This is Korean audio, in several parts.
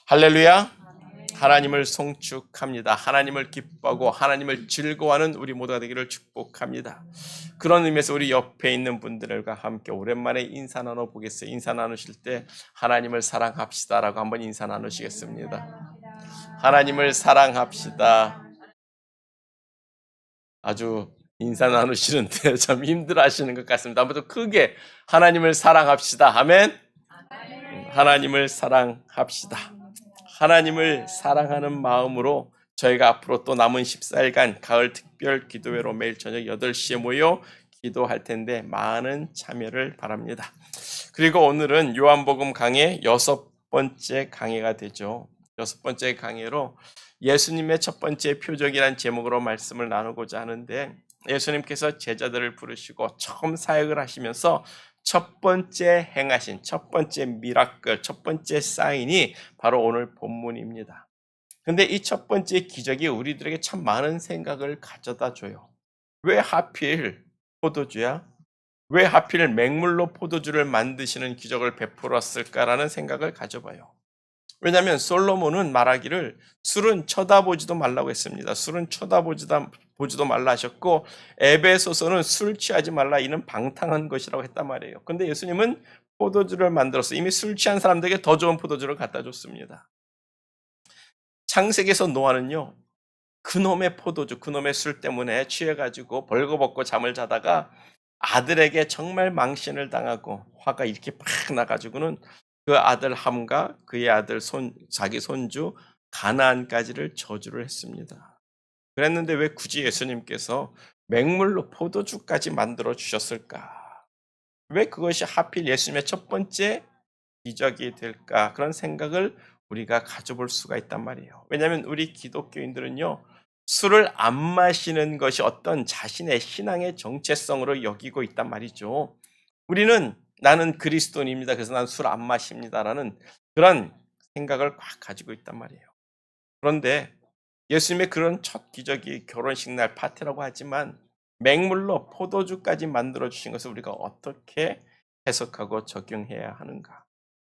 할렐루야. 하나님을 송축합니다. 하나님을 기뻐하고 하나님을 즐거워하는 우리 모두가 되기를 축복합니다. 그런 의미에서 우리 옆에 있는 분들과 함께 오랜만에 인사 나눠보겠어요. 인사 나누실 때 하나님을 사랑합시다라고 한번 인사 나누시겠습니다. 하나님을 사랑합시다. 아주 인사 나누시는데 참 힘들어 하시는 것 같습니다. 아무튼 크게 하나님을 사랑합시다. 아멘. 하나님을 사랑합시다. 하나님을 사랑하는 마음으로 저희가 앞으로 또 남은 14일간 가을 특별 기도회로 매일 저녁 8시에 모여 기도할 텐데 많은 참여를 바랍니다. 그리고 오늘은 요한복음 강의 6번째 강의가 되죠. 6번째 강의로 예수님의 첫 번째 표적이란 제목으로 말씀을 나누고자 하는데, 예수님께서 제자들을 부르시고 처음 사역을 하시면서 첫 번째 행하신 첫 번째 미라클, 첫 번째 사인이 바로 오늘 본문입니다. 근데 이 첫 번째 기적이 우리들에게 참 많은 생각을 가져다 줘요. 왜 하필 포도주야? 왜 하필 맹물로 포도주를 만드시는 기적을 베풀었을까라는 생각을 가져봐요. 왜냐하면 솔로몬은 말하기를 술은 쳐다보지도 말라고 했습니다. 술은 쳐다보지도 말라 하셨고, 에베소서는 술 취하지 말라, 이는 방탕한 것이라고 했단 말이에요. 근데 예수님은 포도주를 만들어서 이미 술 취한 사람들에게 더 좋은 포도주를 갖다 줬습니다. 창세기에서 노아는요, 그놈의 포도주, 그놈의 술 때문에 취해가지고 벌거벗고 잠을 자다가 아들에게 정말 망신을 당하고 화가 이렇게 팍 나가지고는 그 아들 함과 그의 아들 자기 손주 가나안까지를 저주를 했습니다. 그랬는데 왜 굳이 예수님께서 맹물로 포도주까지 만들어 주셨을까? 왜 그것이 하필 예수님의 첫 번째 기적이 될까? 그런 생각을 우리가 가져볼 수가 있단 말이에요. 왜냐하면 우리 기독교인들은요, 술을 안 마시는 것이 어떤 자신의 신앙의 정체성으로 여기고 있단 말이죠. 우리는 나는 그리스도인입니다, 그래서 난 술 안 마십니다라는 그런 생각을 꽉 가지고 있단 말이에요. 그런데 예수님의 그런 첫 기적이 결혼식 날 파티라고 하지만 맹물로 포도주까지 만들어 주신 것을 우리가 어떻게 해석하고 적용해야 하는가?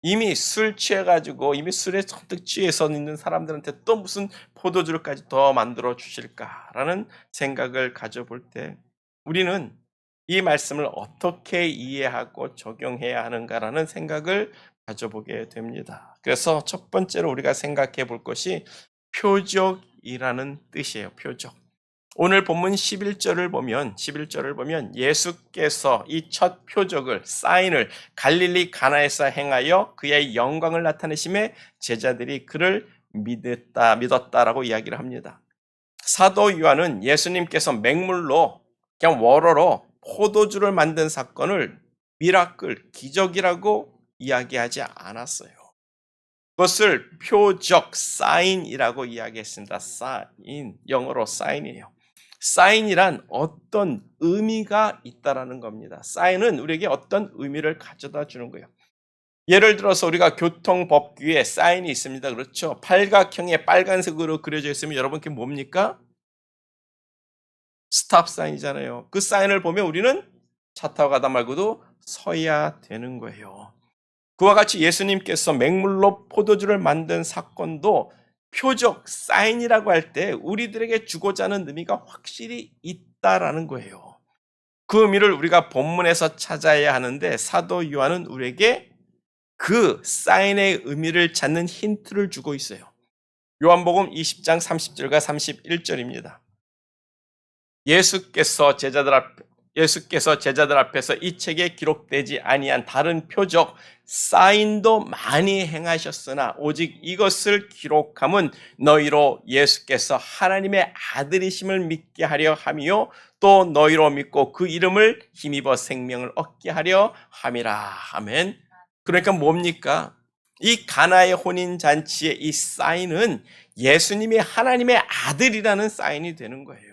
이미 술 취해가지고 이미 술에 잔뜩 취해서 있는 사람들한테 또 무슨 포도주를까지 더 만들어 주실까라는 생각을 가져볼 때 우리는 이 말씀을 어떻게 이해하고 적용해야 하는가라는 생각을 가져보게 됩니다. 그래서 첫 번째로 우리가 생각해 볼 것이 표적이라는 뜻이에요. 표적. 오늘 본문 11절을 보면 예수께서 이 첫 표적을, 사인을 갈릴리 가나에서 행하여 그의 영광을 나타내심에 제자들이 그를 믿었다라고 이야기를 합니다. 사도 요한은 예수님께서 맹물로, 그냥 워러로 포도주를 만든 사건을 미라클, 기적이라고 이야기하지 않았어요. 그것을 표적, 사인이라고 이야기했습니다. 사인, 영어로 사인이에요. 사인이란 어떤 의미가 있다라는 겁니다. 사인은 우리에게 어떤 의미를 가져다 주는 거예요. 예를 들어서 우리가 교통법규에 사인이 있습니다. 그렇죠? 팔각형의 빨간색으로 그려져 있으면 여러분 그게 뭡니까? 스탑 사인이잖아요. 그 사인을 보면 우리는 차 타고 가다 말고도 서야 되는 거예요. 그와 같이 예수님께서 맹물로 포도주를 만든 사건도 표적, 사인이라고 할 때 우리들에게 주고자 하는 의미가 확실히 있다라는 거예요. 그 의미를 우리가 본문에서 찾아야 하는데 사도 요한은 우리에게 그 사인의 의미를 찾는 힌트를 주고 있어요. 요한복음 20장 30절과 31절입니다. 예수께서 제자들 앞에서 이 책에 기록되지 아니한 다른 표적, 사인도 많이 행하셨으나 오직 이것을 기록함은 너희로 예수께서 하나님의 아들이심을 믿게 하려 함이요 또 너희로 믿고 그 이름을 힘입어 생명을 얻게 하려 함이라. 아멘. 그러니까 뭡니까? 이 가나의 혼인잔치의 이 사인은 예수님이 하나님의 아들이라는 사인이 되는 거예요.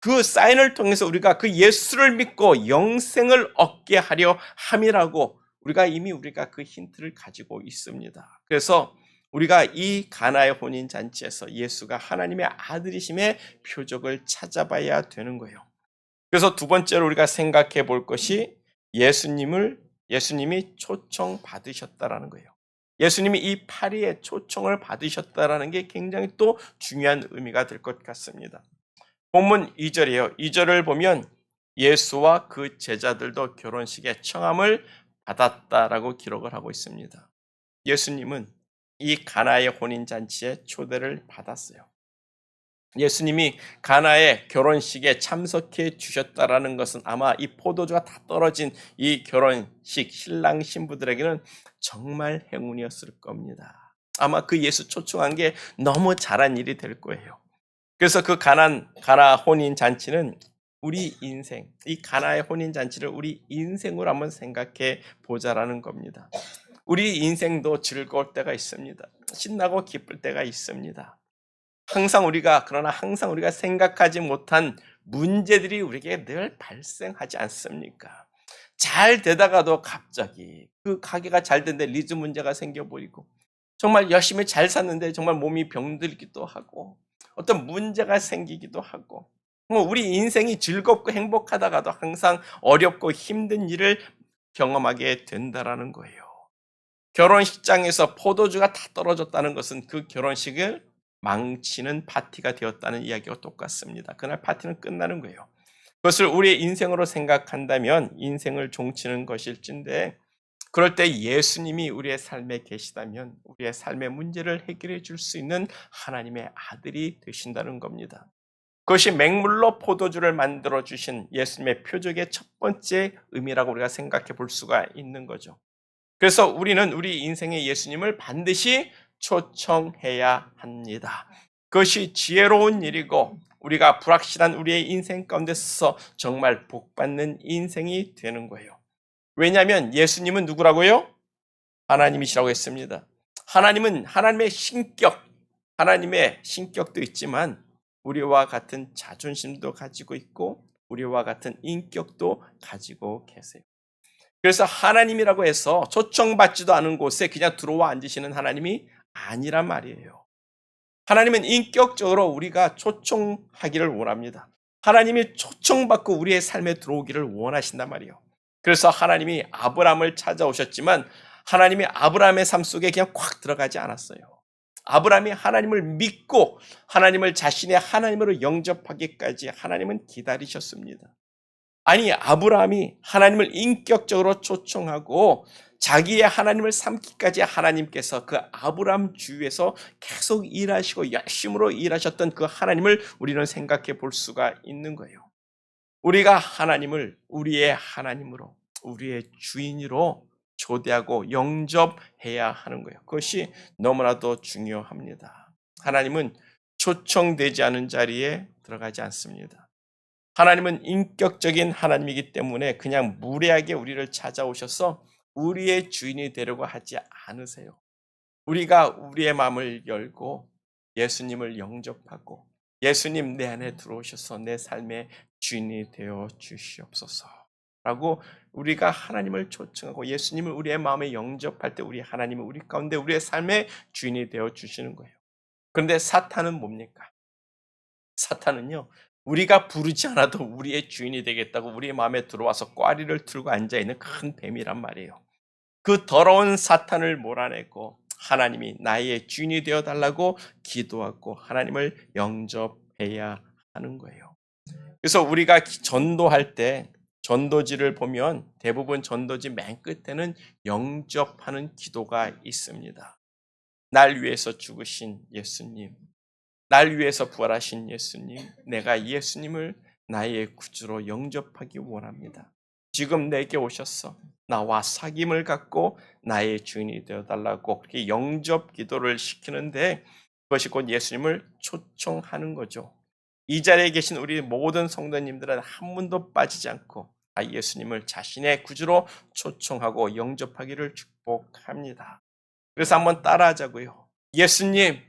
그 사인을 통해서 우리가 그 예수를 믿고 영생을 얻게 하려 함이라고 우리가 그 힌트를 가지고 있습니다. 그래서 우리가 이 가나의 혼인 잔치에서 예수가 하나님의 아들이심의 표적을 찾아봐야 되는 거예요. 그래서 두 번째로 우리가 생각해 볼 것이 예수님이 초청받으셨다라는 거예요. 예수님이 이 파리의 초청을 받으셨다라는 게 굉장히 또 중요한 의미가 될 것 같습니다. 본문 2절이에요. 2절을 보면 예수와 그 제자들도 결혼식에 청함을 받았다라고 기록을 하고 있습니다. 예수님은 이 가나의 혼인잔치에 초대를 받았어요. 예수님이 가나의 결혼식에 참석해 주셨다라는 것은 아마 이 포도주가 다 떨어진 이 결혼식 신랑 신부들에게는 정말 행운이었을 겁니다. 아마 그 예수 초청한 게 너무 잘한 일이 될 거예요. 그래서 그 가나 혼인 잔치는 우리 인생, 이 가나의 혼인 잔치를 우리 인생으로 한번 생각해 보자라는 겁니다. 우리 인생도 즐거울 때가 있습니다. 신나고 기쁠 때가 있습니다. 그러나 항상 우리가 생각하지 못한 문제들이 우리에게 늘 발생하지 않습니까? 잘 되다가도 갑자기 그 가게가 잘 되는데 리즈 문제가 생겨버리고, 정말 열심히 잘 샀는데 정말 몸이 병들기도 하고, 어떤 문제가 생기기도 하고, 우리 인생이 즐겁고 행복하다가도 항상 어렵고 힘든 일을 경험하게 된다라는 거예요. 결혼식장에서 포도주가 다 떨어졌다는 것은 그 결혼식을 망치는 파티가 되었다는 이야기와 똑같습니다. 그날 파티는 끝나는 거예요. 그것을 우리의 인생으로 생각한다면 인생을 종치는 것일진데, 그럴 때 예수님이 우리의 삶에 계시다면 우리의 삶의 문제를 해결해 줄 수 있는 하나님의 아들이 되신다는 겁니다. 그것이 맹물로 포도주를 만들어 주신 예수님의 표적의 첫 번째 의미라고 우리가 생각해 볼 수가 있는 거죠. 그래서 우리는 우리 인생의 예수님을 반드시 초청해야 합니다. 그것이 지혜로운 일이고 우리가 불확실한 우리의 인생 가운데서 정말 복받는 인생이 되는 거예요. 왜냐하면 예수님은 누구라고요? 하나님이시라고 했습니다. 하나님은 하나님의 신격도 있지만 우리와 같은 자존심도 가지고 있고 우리와 같은 인격도 가지고 계세요. 그래서 하나님이라고 해서 초청받지도 않은 곳에 그냥 들어와 앉으시는 하나님이 아니란 말이에요. 하나님은 인격적으로 우리가 초청하기를 원합니다. 하나님이 초청받고 우리의 삶에 들어오기를 원하신단 말이에요. 그래서 하나님이 아브라함을 찾아오셨지만 하나님이 아브라함의 삶 속에 그냥 콱 들어가지 않았어요. 아브라함이 하나님을 믿고 하나님을 자신의 하나님으로 영접하기까지 하나님은 기다리셨습니다. 아니, 아브라함이 하나님을 인격적으로 초청하고 자기의 하나님을 삼기까지 하나님께서 그 아브라함 주위에서 계속 일하시고 열심으로 일하셨던 그 하나님을 우리는 생각해 볼 수가 있는 거예요. 우리가 하나님을 우리의 하나님으로, 우리의 주인으로 초대하고 영접해야 하는 거예요. 그것이 너무나도 중요합니다. 하나님은 초청되지 않은 자리에 들어가지 않습니다. 하나님은 인격적인 하나님이기 때문에 그냥 무례하게 우리를 찾아오셔서 우리의 주인이 되려고 하지 않으세요. 우리가 우리의 마음을 열고 예수님을 영접하고 예수님 내 안에 들어오셔서 내 삶의 주인이 되어 주시옵소서 라고 우리가 하나님을 초청하고 예수님을 우리의 마음에 영접할 때 우리 하나님은 우리 가운데 우리의 삶의 주인이 되어 주시는 거예요. 그런데 사탄은 뭡니까? 사탄은요, 우리가 부르지 않아도 우리의 주인이 되겠다고 우리의 마음에 들어와서 꽈리를 틀고 앉아있는 큰 뱀이란 말이에요. 그 더러운 사탄을 몰아내고 하나님이 나의 주인이 되어달라고 기도하고 하나님을 영접해야 하는 거예요. 그래서 우리가 전도할 때 전도지를 보면 대부분 전도지 맨 끝에는 영접하는 기도가 있습니다. 날 위해서 죽으신 예수님, 날 위해서 부활하신 예수님, 내가 예수님을 나의 구주로 영접하기 원합니다. 지금 내게 오셔서 나와 사귐을 갖고 나의 주인이 되어달라고 그렇게 영접 기도를 시키는데 그것이 곧 예수님을 초청하는 거죠. 이 자리에 계신 우리 모든 성도님들은 한 분도 빠지지 않고 예수님을 자신의 구주로 초청하고 영접하기를 축복합니다. 그래서 한번 따라하자고요. 예수님,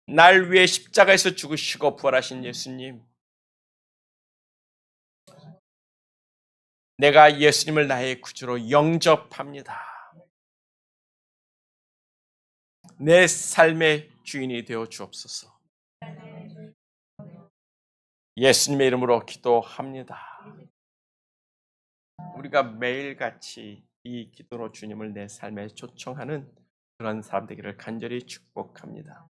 날 위해 십자가에서 죽으시고 부활하신 예수님, 내가 예수님을 나의 구주로 영접합니다. 내 삶의 주인이 되어 주옵소서. 예수님의 이름으로 기도합니다. 우리가 매일같이 이 기도로 주님을 내 삶에 초청하는 그런 사람 되기를 간절히 축복합니다.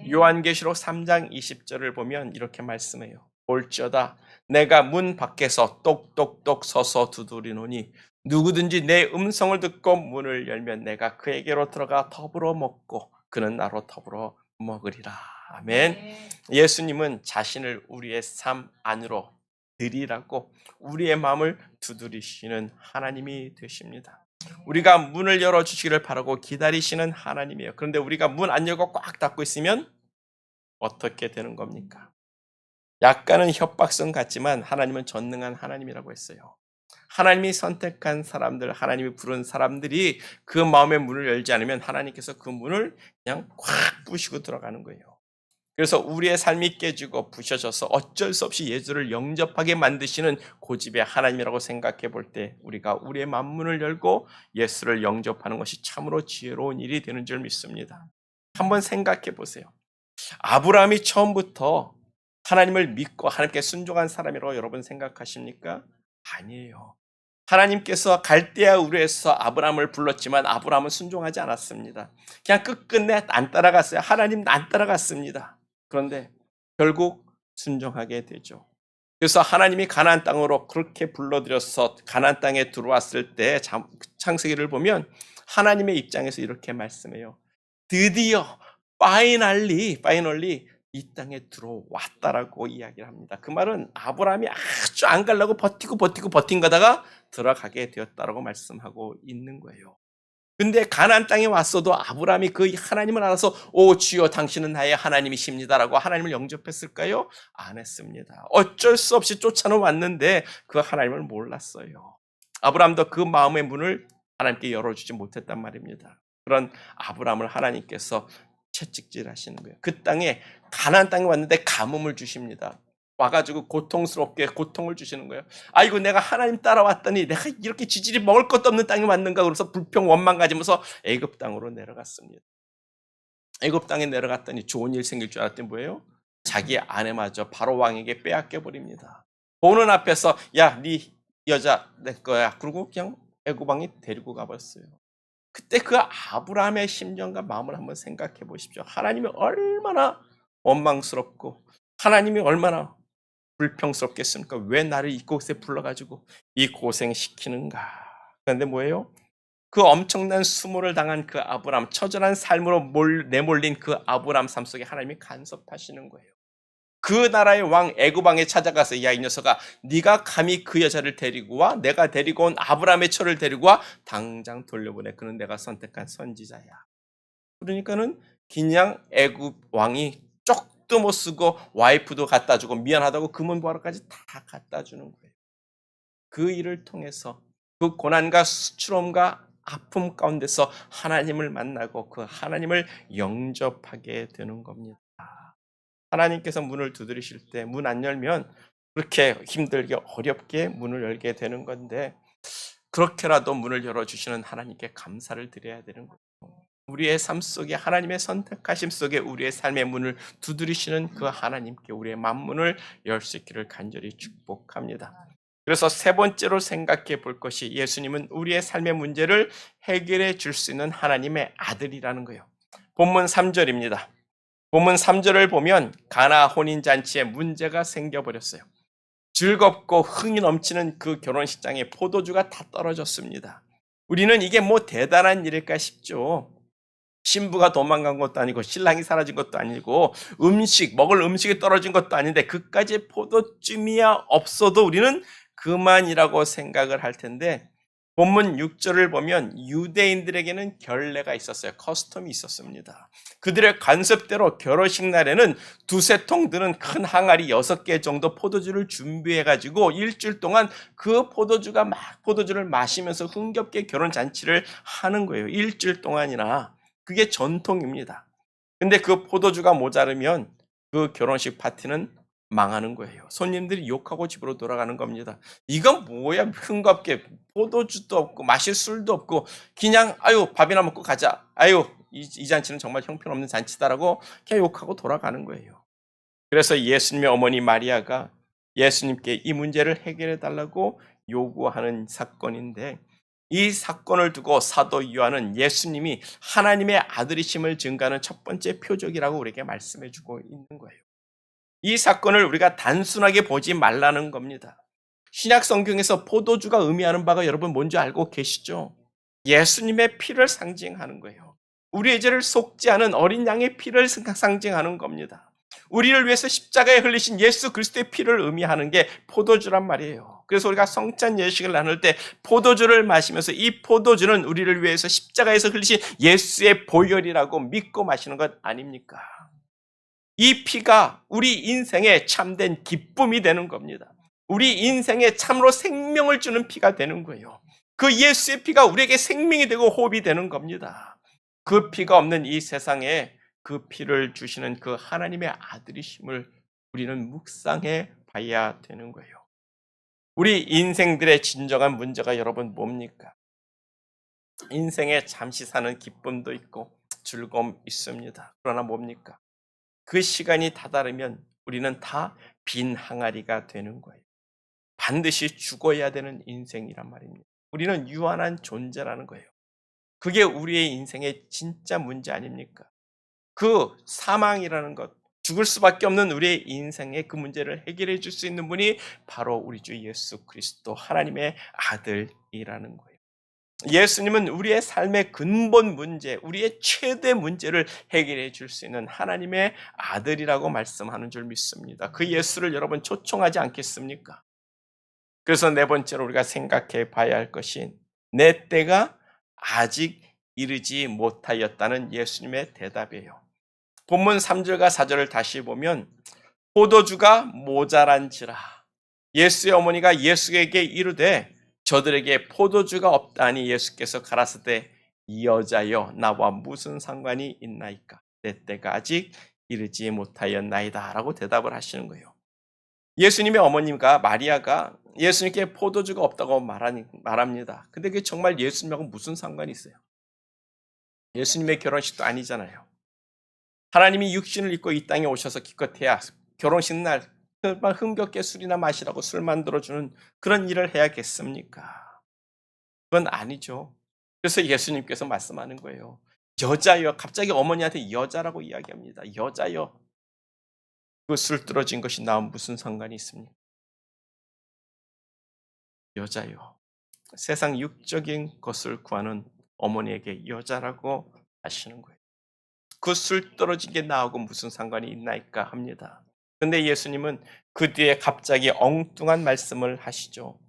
요한계시록 3장 20절을 보면 이렇게 말씀해요. 볼지어다 내가 문 밖에서 똑똑똑 서서 두드리노니 누구든지 내 음성을 듣고 문을 열면 내가 그에게로 들어가 더불어 먹고 그는 나로 더불어 먹으리라. 아멘. 예수님은 자신을 우리의 삶 안으로 들이라고 우리의 마음을 두드리시는 하나님이 되십니다. 우리가 문을 열어주시기를 바라고 기다리시는 하나님이에요. 그런데 우리가 문 안 열고 꽉 닫고 있으면 어떻게 되는 겁니까? 약간은 협박성 같지만 하나님은 전능한 하나님이라고 했어요. 하나님이 선택한 사람들, 하나님이 부른 사람들이 그 마음의 문을 열지 않으면 하나님께서 그 문을 그냥 꽉 부시고 들어가는 거예요. 그래서 우리의 삶이 깨지고 부셔져서 어쩔 수 없이 예수를 영접하게 만드시는 고집의 하나님이라고 생각해 볼 때 우리가 우리의 만문을 열고 예수를 영접하는 것이 참으로 지혜로운 일이 되는 줄 믿습니다. 한번 생각해 보세요. 아브라함이 처음부터 하나님을 믿고 하나님께 순종한 사람이라고 여러분 생각하십니까? 아니에요. 하나님께서 갈대아 우르에서 아브라함을 불렀지만 아브라함은 순종하지 않았습니다. 그냥 끝끝내 안 따라갔어요. 하나님 안 따라갔습니다. 그런데 결국 순종하게 되죠. 그래서 하나님이 가나안 땅으로 그렇게 불러들여서 가나안 땅에 들어왔을 때 창세기를 보면 하나님의 입장에서 이렇게 말씀해요. 드디어 파이널리 이 땅에 들어왔다라고 이야기를 합니다. 그 말은 아브라함이 아주 안 가려고 버티고 버틴 거다가 들어가게 되었다라고 말씀하고 있는 거예요. 근데 가나안 땅에 왔어도 아브라함이 그 하나님을 알아서 오 주여 당신은 나의 하나님이십니다라고 하나님을 영접했을까요? 안 했습니다. 어쩔 수 없이 쫓아는 왔는데 그 하나님을 몰랐어요. 아브라함도 그 마음의 문을 하나님께 열어주지 못했단 말입니다. 그런 아브라함을 하나님께서 채찍질하시는 거예요. 그 땅에 가나안 땅에 왔는데 가뭄을 주십니다. 와가지고 고통스럽게 고통을 주시는 거예요. 아이고 내가 하나님 따라왔더니 내가 이렇게 지질이 먹을 것도 없는 땅에 왔는가 그래서 불평 원망 가지면서 애굽 땅으로 내려갔습니다. 애굽 땅에 내려갔더니 좋은 일 생길 줄 알았더니 뭐예요? 자기 아내마저 바로 왕에게 빼앗겨 버립니다. 보는 앞에서 야 네 여자 내 거야. 그리고 그냥 애굽 왕이 데리고 가버렸어요. 그때 그 아브라함의 심정과 마음을 한번 생각해 보십시오. 하나님이 얼마나 원망스럽고 하나님이 얼마나 불평스럽겠습니까? 왜 나를 이곳에 불러가지고 이 고생시키는가? 그런데 뭐예요? 그 엄청난 수모를 당한 그 아브라함, 처절한 삶으로 내몰린 그 아브라함 삶 속에 하나님이 간섭하시는 거예요. 그 나라의 왕 애굽 왕에 찾아가서 야 이 녀석아 네가 감히 그 여자를 데리고 와 내가 데리고 온 아브라함의 처를 데리고 와 당장 돌려보내 그는 내가 선택한 선지자야. 그러니까는 그냥 애굽 왕이 쪽도 못 쓰고 와이프도 갖다 주고 미안하다고 금은보화로까지 다 갖다 주는 거예요. 그 일을 통해서 그 고난과 수치럼과 아픔 가운데서 하나님을 만나고 그 하나님을 영접하게 되는 겁니다. 하나님께서 문을 두드리실 때 문 안 열면 그렇게 힘들게 어렵게 문을 열게 되는 건데 그렇게라도 문을 열어주시는 하나님께 감사를 드려야 되는 거예요. 우리의 삶 속에 하나님의 선택하심 속에 우리의 삶의 문을 두드리시는 그 하나님께 우리의 만문을 열 수 있기를 간절히 축복합니다. 그래서 세 번째로 생각해 볼 것이 예수님은 우리의 삶의 문제를 해결해 줄 수 있는 하나님의 아들이라는 거예요. 본문 3절입니다. 본문 3절을 보면 가나 혼인잔치에 문제가 생겨버렸어요. 즐겁고 흥이 넘치는 그 결혼식장에 포도주가 다 떨어졌습니다. 우리는 이게 뭐 대단한 일일까 싶죠. 신부가 도망간 것도 아니고 신랑이 사라진 것도 아니고 먹을 음식이 떨어진 것도 아닌데 그까지 포도주미야 없어도 우리는 그만이라고 생각을 할 텐데 본문 6절을 보면 유대인들에게는 결례가 있었어요. 커스텀이 있었습니다. 그들의 관습대로 결혼식 날에는 두세 통 드는 큰 항아리 6개 정도 포도주를 준비해가지고 일주일 동안 그 포도주를 마시면서 흥겹게 결혼잔치를 하는 거예요. 일주일 동안이나. 그게 전통입니다. 근데 그 포도주가 모자르면 그 결혼식 파티는 망하는 거예요. 손님들이 욕하고 집으로 돌아가는 겁니다. 이건 뭐야 흥겁게 포도주도 없고 마실 술도 없고 그냥 아유 밥이나 먹고 가자. 아유 이 잔치는 정말 형편없는 잔치다라고 그냥 욕하고 돌아가는 거예요. 그래서 예수님의 어머니 마리아가 예수님께 이 문제를 해결해 달라고 요구하는 사건인데 이 사건을 두고 사도 요한은 예수님이 하나님의 아들이심을 증거하는 첫 번째 표적이라고 우리에게 말씀해 주고 있는 거예요. 이 사건을 우리가 단순하게 보지 말라는 겁니다. 신약 성경에서 포도주가 의미하는 바가 여러분 뭔지 알고 계시죠? 예수님의 피를 상징하는 거예요. 우리의 죄를 속지 않은 어린 양의 피를 상징하는 겁니다. 우리를 위해서 십자가에 흘리신 예수 그리스도의 피를 의미하는 게 포도주란 말이에요. 그래서 우리가 성찬 예식을 나눌 때 포도주를 마시면서 이 포도주는 우리를 위해서 십자가에서 흘리신 예수의 보혈이라고 믿고 마시는 것 아닙니까? 이 피가 우리 인생에 참된 기쁨이 되는 겁니다. 우리 인생에 참으로 생명을 주는 피가 되는 거예요. 그 예수의 피가 우리에게 생명이 되고 호흡이 되는 겁니다. 그 피가 없는 이 세상에 그 피를 주시는 그 하나님의 아들이심을 우리는 묵상해 봐야 되는 거예요. 우리 인생들의 진정한 문제가 여러분 뭡니까? 인생에 잠시 사는 기쁨도 있고 즐거움 있습니다. 그러나 뭡니까? 그 시간이 다다르면 우리는 다 빈 항아리가 되는 거예요. 반드시 죽어야 되는 인생이란 말입니다. 우리는 유한한 존재라는 거예요. 그게 우리의 인생의 진짜 문제 아닙니까? 그 사망이라는 것, 죽을 수밖에 없는 우리의 인생의 그 문제를 해결해 줄 수 있는 분이 바로 우리 주 예수 그리스도 하나님의 아들이라는 거예요. 예수님은 우리의 삶의 근본 문제, 우리의 최대 문제를 해결해 줄 수 있는 하나님의 아들이라고 말씀하는 줄 믿습니다. 그 예수를 여러분 초청하지 않겠습니까? 그래서 네 번째로 우리가 생각해 봐야 할 것이 내 때가 아직 이르지 못하였다는 예수님의 대답이에요. 본문 3절과 4절을 다시 보면 포도주가 모자란지라 예수의 어머니가 예수에게 이르되 저들에게 포도주가 없다니 예수께서 가라사대 이 여자여 나와 무슨 상관이 있나이까 내 때가 아직 이르지 못하였나이다 라고 대답을 하시는 거예요. 예수님의 어머님과 마리아가 예수님께 포도주가 없다고 말합니다. 근데 그게 정말 예수님하고 무슨 상관이 있어요? 예수님의 결혼식도 아니잖아요. 하나님이 육신을 입고 이 땅에 오셔서 기껏해야 결혼식 날 정말 흥겹게 술이나 마시라고 술 만들어주는 그런 일을 해야겠습니까? 그건 아니죠. 그래서 예수님께서 말씀하는 거예요. 여자여, 갑자기 어머니한테 여자라고 이야기합니다. 여자여, 그 술 떨어진 것이 나와 무슨 상관이 있습니까? 여자여, 세상 육적인 것을 구하는 어머니에게 여자라고 하시는 거예요. 그 술 떨어진 게 나하고 무슨 상관이 있나이까 합니다. 근데 예수님은 그 뒤에 갑자기 엉뚱한 말씀을 하시죠.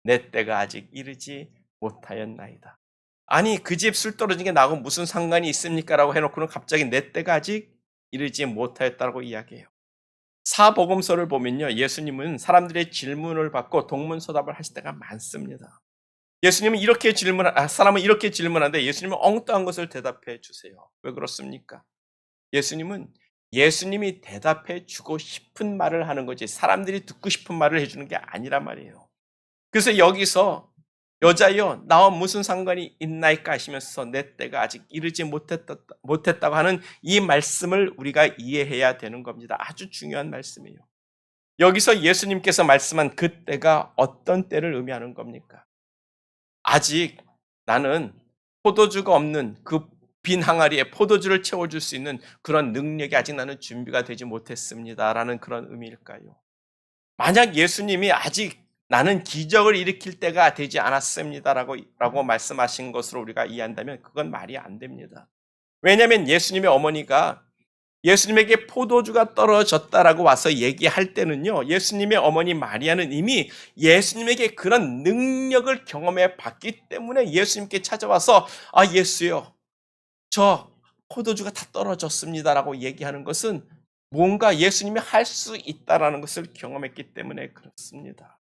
내 때가 아직 이르지 못하였나이다. 아니 그 집 술 떨어진 게 나하고 무슨 상관이 있습니까? 라고 해놓고는 갑자기 내 때가 아직 이르지 못하였다고 이야기해요. 사복음서를 보면요. 예수님은 사람들의 질문을 받고 동문서답을 하실 때가 많습니다. 예수님은 사람은 이렇게 질문하는데 예수님은 엉뚱한 것을 대답해 주세요. 왜 그렇습니까? 예수님이 대답해 주고 싶은 말을 하는 거지 사람들이 듣고 싶은 말을 해주는 게 아니란 말이에요. 그래서 여기서 여자여 나와 무슨 상관이 있나이까 하시면서 내 때가 아직 이르지 못했다고 하는 이 말씀을 우리가 이해해야 되는 겁니다. 아주 중요한 말씀이에요. 여기서 예수님께서 말씀한 그 때가 어떤 때를 의미하는 겁니까? 아직 나는 포도주가 없는 그 빈 항아리에 포도주를 채워줄 수 있는 그런 능력이 아직 나는 준비가 되지 못했습니다라는 그런 의미일까요? 만약 예수님이 아직 나는 기적을 일으킬 때가 되지 않았습니다라고 말씀하신 것으로 우리가 이해한다면 그건 말이 안 됩니다. 왜냐하면 예수님의 어머니가 예수님에게 포도주가 떨어졌다라고 와서 얘기할 때는요, 예수님의 어머니 마리아는 이미 예수님에게 그런 능력을 경험해 봤기 때문에 예수님께 찾아와서 아, 예수요, 저 포도주가 다 떨어졌습니다라고 얘기하는 것은 뭔가 예수님이 할 수 있다라는 것을 경험했기 때문에 그렇습니다.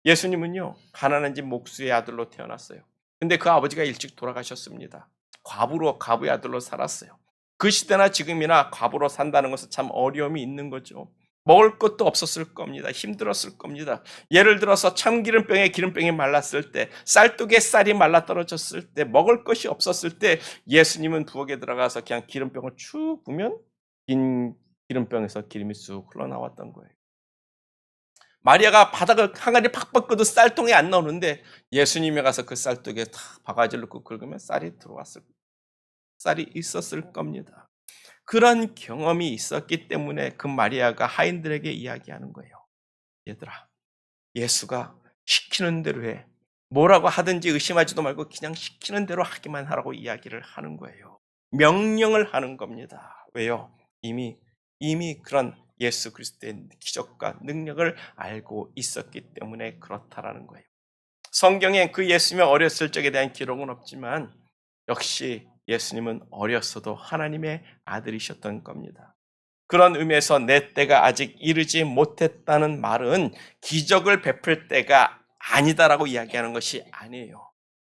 예수님은요, 가난한 집 목수의 아들로 태어났어요. 근데 그 아버지가 일찍 돌아가셨습니다. 과부의 아들로 살았어요. 그 시대나 지금이나 과부로 산다는 것은 참 어려움이 있는 거죠. 먹을 것도 없었을 겁니다. 힘들었을 겁니다. 예를 들어서 참기름병에 기름병이 말랐을 때, 쌀독에 쌀이 말라 떨어졌을 때, 먹을 것이 없었을 때 예수님은 부엌에 들어가서 그냥 기름병을 축 부면 긴 기름병에서 기름이 쑥 흘러나왔던 거예요. 마리아가 바닥을 항아리 팍팍 끄도 쌀통이 안 나오는데 예수님이 가서 그 쌀독에 탁 바가지를 넣고 긁으면 쌀이 있었을 겁니다. 그런 경험이 있었기 때문에 그 마리아가 하인들에게 이야기하는 거예요. 얘들아, 예수가 시키는 대로 해. 뭐라고 하든지 의심하지도 말고 그냥 시키는 대로 하기만 하라고 이야기를 하는 거예요. 명령을 하는 겁니다. 왜요? 이미 그런 예수 그리스도의 기적과 능력을 알고 있었기 때문에 그렇다라는 거예요. 성경에 그 예수님의 어렸을 적에 대한 기록은 없지만 역시 예수님은 어렸어도 하나님의 아들이셨던 겁니다. 그런 의미에서 내 때가 아직 이르지 못했다는 말은 기적을 베풀 때가 아니다라고 이야기하는 것이 아니에요.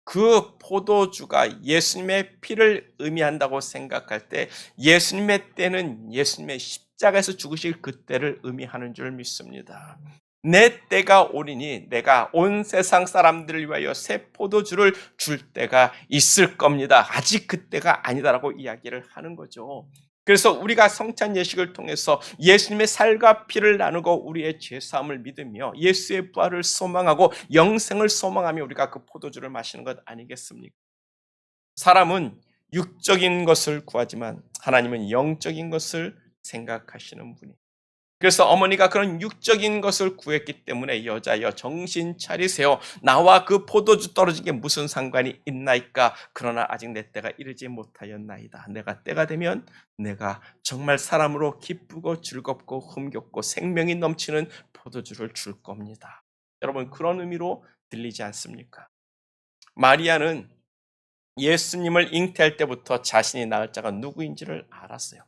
그 포도주가 예수님의 피를 의미한다고 생각할 때 예수님의 때는 예수님의 십자가에서 죽으실 그 때를 의미하는 줄 믿습니다. 내 때가 오리니 내가 온 세상 사람들을 위하여 새 포도주를 줄 때가 있을 겁니다. 아직 그 때가 아니다라고 이야기를 하는 거죠. 그래서 우리가 성찬 예식을 통해서 예수님의 살과 피를 나누고 우리의 죄사함을 믿으며 예수의 부활을 소망하고 영생을 소망하며 우리가 그 포도주를 마시는 것 아니겠습니까? 사람은 육적인 것을 구하지만 하나님은 영적인 것을 생각하시는 분이. 그래서 어머니가 그런 육적인 것을 구했기 때문에 여자여 정신 차리세요. 나와 그 포도주 떨어진 게 무슨 상관이 있나이까. 그러나 아직 내 때가 이르지 못하였나이다. 내가 때가 되면 내가 정말 사람으로 기쁘고 즐겁고 흥겹고 생명이 넘치는 포도주를 줄 겁니다. 여러분 그런 의미로 들리지 않습니까? 마리아는 예수님을 잉태할 때부터 자신이 낳을 자가 누구인지를 알았어요.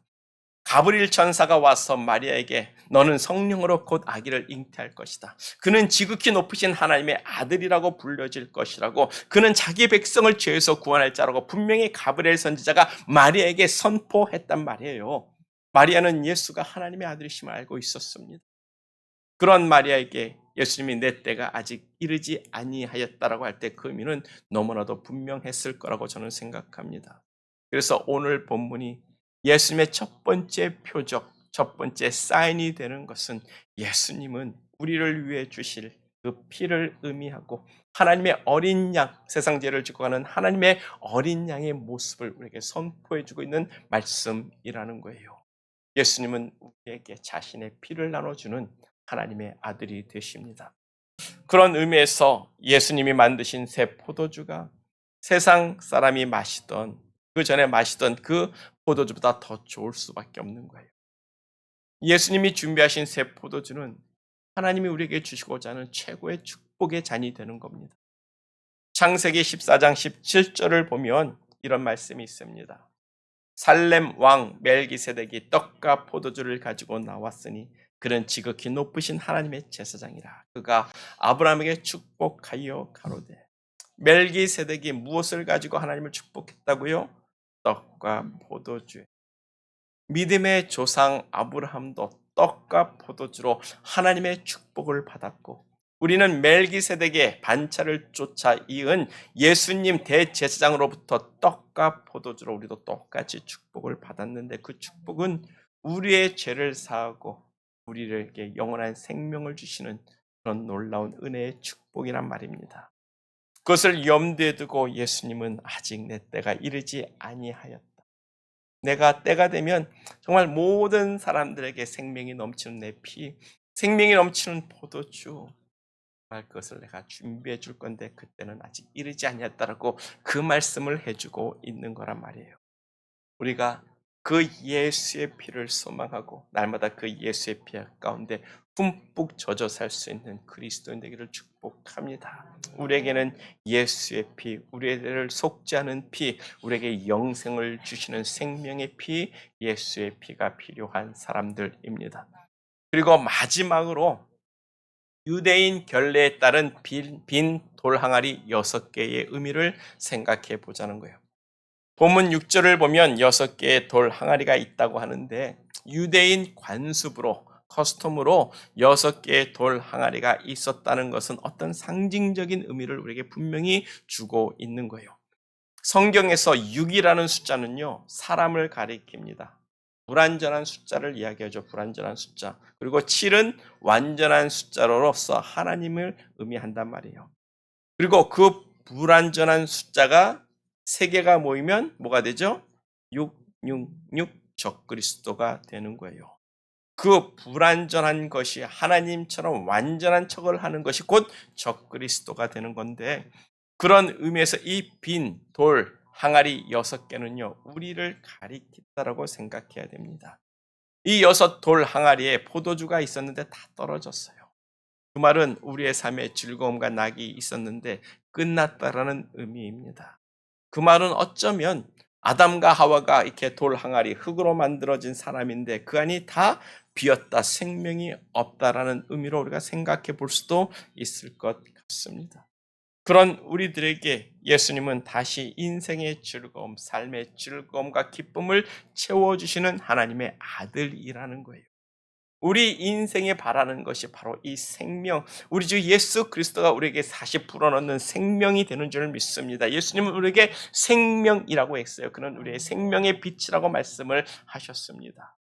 가브리엘 천사가 와서 마리아에게 너는 성령으로 곧 아기를 잉태할 것이다. 그는 지극히 높으신 하나님의 아들이라고 불려질 것이라고, 그는 자기 백성을 죄에서 구원할 자라고 분명히 가브리엘 선지자가 마리아에게 선포했단 말이에요. 마리아는 예수가 하나님의 아들이심을 알고 있었습니다. 그런 마리아에게 예수님이 내 때가 아직 이르지 아니하였다라고 할 때 그 의미는 너무나도 분명했을 거라고 저는 생각합니다. 그래서 오늘 본문이 예수님의 첫 번째 표적, 첫 번째 사인이 되는 것은 예수님은 우리를 위해 주실 그 피를 의미하고 하나님의 어린 양, 세상 죄를 지고 가는 하나님의 어린 양의 모습을 우리에게 선포해 주고 있는 말씀이라는 거예요. 예수님은 우리에게 자신의 피를 나눠주는 하나님의 아들이 되십니다. 그런 의미에서 예수님이 만드신 새 포도주가 세상 사람이 마시던, 그 전에 마시던 그 포도주보다 더 좋을 수밖에 없는 거예요. 예수님이 준비하신 새 포도주는 하나님이 우리에게 주시고자 하는 최고의 축복의 잔이 되는 겁니다. 창세기 14장 17절을 보면 이런 말씀이 있습니다. 살렘 왕 멜기세덱이 떡과 포도주를 가지고 나왔으니 그는 지극히 높으신 하나님의 제사장이라. 그가 아브라함에게 축복하여 가로되. 멜기세덱이 무엇을 가지고 하나님을 축복했다고요? 떡과 포도주. 믿음의 조상 아브라함도 떡과 포도주로 하나님의 축복을 받았고, 우리는 멜기세덱의 반차를 쫓아 이은 예수님 대제사장으로부터 떡과 포도주로 우리도 똑같이 축복을 받았는데, 그 축복은 우리의 죄를 사하고 우리에게 영원한 생명을 주시는 그런 놀라운 은혜의 축복이란 말입니다. 그것을 염두에 두고 예수님은 아직 내 때가 이르지 아니하였다. 내가 때가 되면 정말 모든 사람들에게 생명이 넘치는 내 피, 생명이 넘치는 포도주, 정말 그것을 내가 준비해 줄 건데 그때는 아직 이르지 아니했다라고 그 말씀을 해주고 있는 거란 말이에요. 우리가 그 예수의 피를 소망하고 날마다 그 예수의 피 가운데 흠뻑 젖어 살 수 있는 그리스도인 되기를 축복합니다. 우리에게는 예수의 피, 우리를 속지 않은 피, 우리에게 영생을 주시는 생명의 피, 예수의 피가 필요한 사람들입니다. 그리고 마지막으로 유대인 결례에 따른 빈 돌항아리 6개의 의미를 생각해 보자는 거예요. 본문 6절을 보면 6개의 돌 항아리가 있다고 하는데, 유대인 관습으로, 커스텀으로 6개의 돌 항아리가 있었다는 것은 어떤 상징적인 의미를 우리에게 분명히 주고 있는 거예요. 성경에서 6이라는 숫자는요, 사람을 가리킵니다. 불완전한 숫자를 이야기하죠. 불완전한 숫자. 그리고 7은 완전한 숫자로서 하나님을 의미한단 말이에요. 그리고 그 불완전한 숫자가 3개가 모이면 뭐가 되죠? 666 적그리스도가 되는 거예요. 그 불완전한 것이 하나님처럼 완전한 척을 하는 것이 곧 적그리스도가 되는 건데, 그런 의미에서 이 빈 돌 항아리 6개는요 우리를 가리킨다라고 생각해야 됩니다. 이 6돌 항아리에 포도주가 있었는데 다 떨어졌어요. 그 말은 우리의 삶에 즐거움과 낙이 있었는데 끝났다라는 의미입니다. 그 말은 어쩌면 아담과 하와가 이렇게 돌 항아리 흙으로 만들어진 사람인데 그 안이 다 비었다, 생명이 없다라는 의미로 우리가 생각해 볼 수도 있을 것 같습니다. 그런 우리들에게 예수님은 다시 인생의 즐거움, 삶의 즐거움과 기쁨을 채워주시는 하나님의 아들이라는 거예요. 우리 인생에 바라는 것이 바로 이 생명, 우리 주 예수 그리스도가 우리에게 다시 불어넣는 생명이 되는 줄 믿습니다. 예수님은 우리에게 생명이라고 했어요. 그는 우리의 생명의 빛이라고 말씀을 하셨습니다.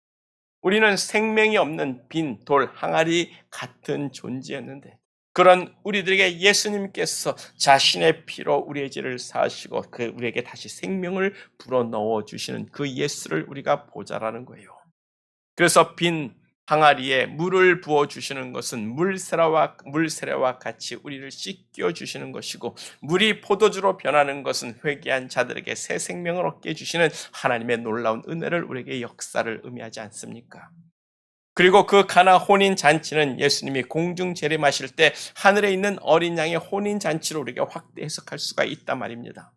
우리는 생명이 없는 빈 돌 항아리 같은 존재였는데, 그런 우리들에게 예수님께서 자신의 피로 우리의 죄를 사하시고 우리에게 다시 생명을 불어넣어 주시는 그 예수를 우리가 보자라는 거예요. 그래서 빈 항아리에 물을 부어 주시는 것은 물세례와 같이 우리를 씻겨 주시는 것이고, 물이 포도주로 변하는 것은 회개한 자들에게 새 생명을 얻게 해주시는 하나님의 놀라운 은혜를, 우리에게 역사를 의미하지 않습니까? 그리고 그 가나 혼인 잔치는 예수님이 공중 재림하실 때 하늘에 있는 어린 양의 혼인 잔치로 우리가 확대 해석할 수가 있단 말입니다.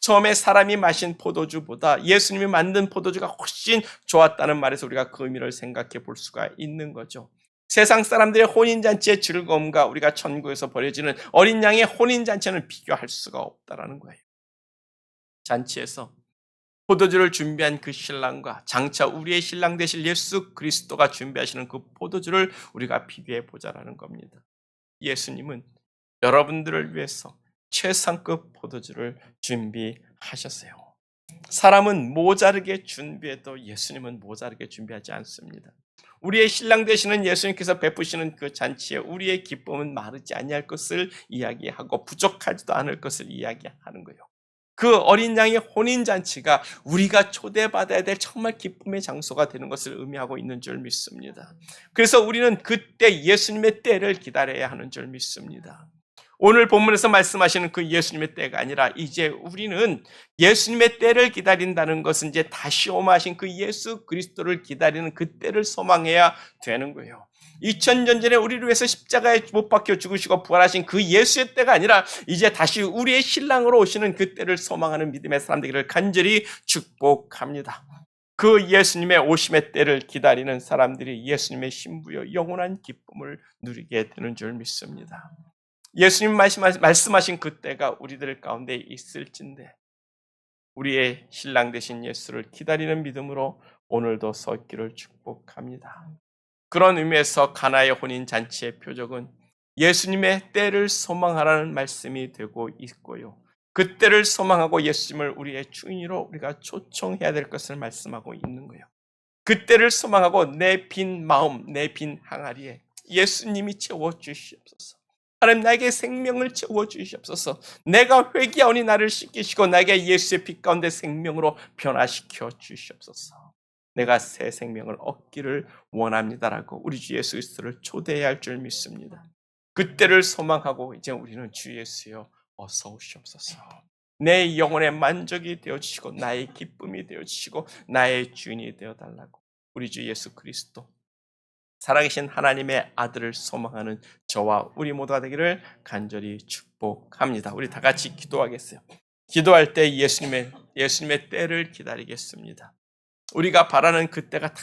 처음에 사람이 마신 포도주보다 예수님이 만든 포도주가 훨씬 좋았다는 말에서 우리가 그 의미를 생각해 볼 수가 있는 거죠. 세상 사람들의 혼인잔치의 즐거움과 우리가 천국에서 벌여지는 어린 양의 혼인잔치는 비교할 수가 없다는 거예요. 잔치에서 포도주를 준비한 그 신랑과 장차 우리의 신랑 되실 예수 그리스도가 준비하시는 그 포도주를 우리가 비교해 보자라는 겁니다. 예수님은 여러분들을 위해서 최상급 포도주를 준비하셨어요. 사람은 모자르게 준비해도 예수님은 모자르게 준비하지 않습니다. 우리의 신랑 되시는 예수님께서 베푸시는 그 잔치에 우리의 기쁨은 마르지 아니할 것을 이야기하고 부족하지도 않을 것을 이야기하는 거예요. 그 어린 양의 혼인잔치가 우리가 초대받아야 될 정말 기쁨의 장소가 되는 것을 의미하고 있는 줄 믿습니다. 그래서 우리는 그때 예수님의 때를 기다려야 하는 줄 믿습니다. 오늘 본문에서 말씀하시는 그 예수님의 때가 아니라 이제 우리는 예수님의 때를 기다린다는 것은 이제 다시 오마하신 그 예수 그리스도를 기다리는 그 때를 소망해야 되는 거예요. 2000년 전에 우리를 위해서 십자가에 못 박혀 죽으시고 부활하신 그 예수의 때가 아니라 이제 다시 우리의 신랑으로 오시는 그 때를 소망하는 믿음의 사람들을 간절히 축복합니다. 그 예수님의 오심의 때를 기다리는 사람들이 예수님의 신부여 영원한 기쁨을 누리게 되는 줄 믿습니다. 예수님 말씀하신 그 때가 우리들 가운데 있을진데 우리의 신랑 되신 예수를 기다리는 믿음으로 오늘도 서 있기를 축복합니다. 그런 의미에서 가나의 혼인 잔치의 표적은 예수님의 때를 소망하라는 말씀이 되고 있고요. 그 때를 소망하고 예수님을 우리의 주인으로 우리가 초청해야 될 것을 말씀하고 있는 거예요. 그 때를 소망하고 내 빈 마음, 내 빈 항아리에 예수님이 채워주시옵소서. 하나님 나에게 생명을 채워주시옵소서. 내가 회개하오니 나를 씻기시고 나에게 예수의 피 가운데 생명으로 변화시켜 주시옵소서. 내가 새 생명을 얻기를 원합니다라고 우리 주 예수 그리스도를 초대해야 할 줄 믿습니다. 그때를 소망하고 이제 우리는 주 예수여 어서 오시옵소서. 내 영혼의 만족이 되어주시고 나의 기쁨이 되어주시고 나의 주인이 되어달라고 우리 주 예수 그리스도 살아계신 하나님의 아들을 소망하는 저와 우리 모두가 되기를 간절히 축복합니다. 우리 다 같이 기도하겠어요. 기도할 때 예수님의 때를 기다리겠습니다. 우리가 바라는 그 때가 다